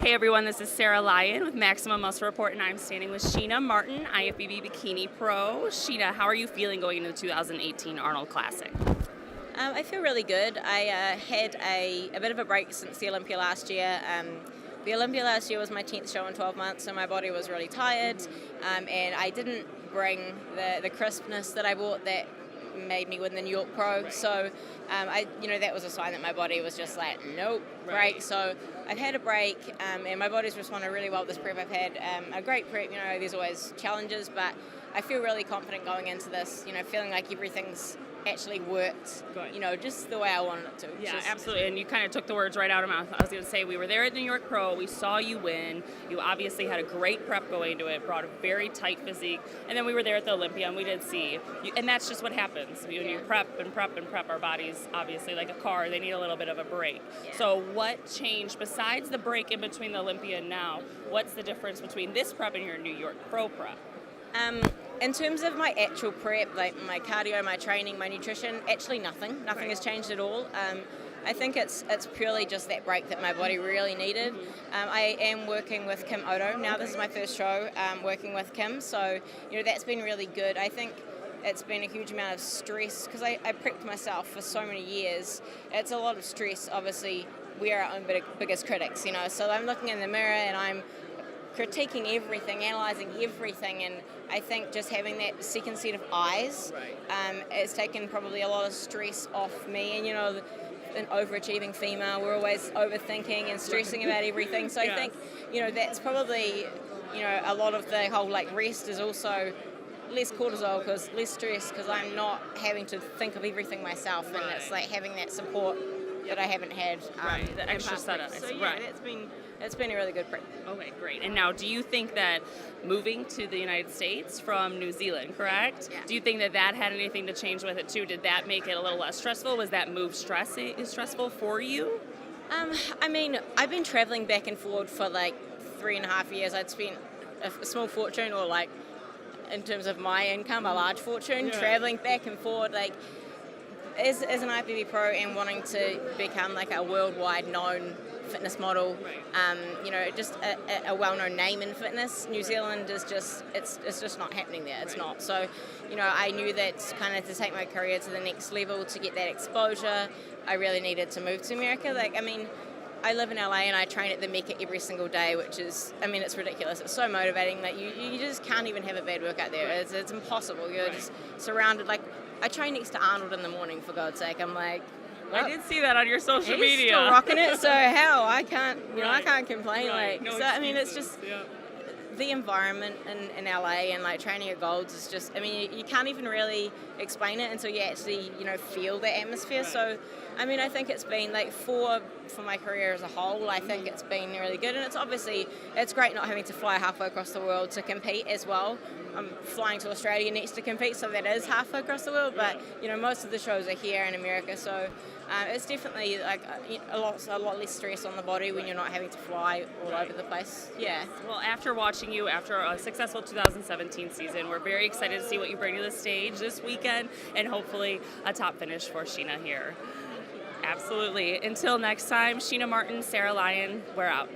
Hey everyone, this is Sarah Lyon with Maximum Muscle Report, and I'm standing with Sheena Martin, IFBB Bikini Pro. Sheena, how are you feeling going into the 2018 Arnold Classic? I feel really good. I had a bit of a break since the Olympia last year. The Olympia last year was my 10th show in 12 months, so my body was really tired, and I didn't bring the crispness that I brought that made me win the New York Pro. So, that was a sign that my body was just like, nope, break. So I've had a break, and my body's responded really well to this prep. I've had a great prep. There's always challenges, but I feel really confident going into this. Feeling like everything's actually worked, just the way I wanted it to. Yeah, absolutely. And you kind of took the words right out of my mouth. I was going to say, we were there at the New York Pro. We saw you win. You obviously had a great prep going into it, brought a very tight physique. And then we were there at the Olympia, and we did see. And that's just what happens. When you prep and prep and prep, our bodies, obviously, like a car, they need a little bit of a break. Yeah. So what changed, besides the break in between the Olympia and now, what's the difference between this prep and your New York Pro prep? In terms of my actual prep, like my cardio, my training, my nutrition, actually nothing. Nothing has changed at all. I think it's purely just that break that my body really needed. I am working with Kim Odo. Now this is my first show working with Kim, so that's been really good. I think it's been a huge amount of stress because I prepped myself for so many years. It's a lot of stress. Obviously, we are our own biggest critics, so I'm looking in the mirror and I'm critiquing everything, analysing everything, and I think just having that second set of eyes has taken probably a lot of stress off me. And an overachieving female, we're always overthinking and stressing about everything. So I think that's probably a lot of the whole rest is also less cortisol, because less stress, because I'm not having to think of everything myself, and it's like having that support that I haven't had. The extra setup. So it's been a really good prep. Okay, great. And now, do you think that moving to the United States from New Zealand, correct? Yeah. Do you think that had anything to change with it too? Did that make it a little less stressful? Was that move stressful for you? I've been traveling back and forward for 3.5 years. I'd spent a small fortune, or in terms of my income, a large fortune, traveling back and forward. As an IFBB Pro and wanting to become a worldwide known fitness model, just a well-known name in fitness, New Zealand is it's just not happening there. It's not. So, I knew that kind of to take my career to the next level, to get that exposure, I really needed to move to America. I live in LA and I train at the Mecca every single day, which is, it's ridiculous. It's so motivating that you just can't even have a bad workout there. It's impossible. You're just surrounded. I train next to Arnold in the morning, for God's sake. I'm like, I did see that on your social media. He's still rocking it, so hell, I can't, I can't complain. It's just the environment in LA and training at Golds is just, you can't even really explain it until you actually, feel the atmosphere. So, I think it's been for my career as a whole, I think it's been really good. And it's great not having to fly halfway across the world to compete as well. I'm flying to Australia next to compete, so that is halfway across the world. But most of the shows are here in America, so it's definitely a lot less stress on the body when you're not having to fly all over the place. Yeah. Well, after watching you after a successful 2017 season, we're very excited to see what you bring to the stage this weekend, and hopefully a top finish for Sheena here. Absolutely. Until next time, Sheena Martin, Sarah Lyon, we're out.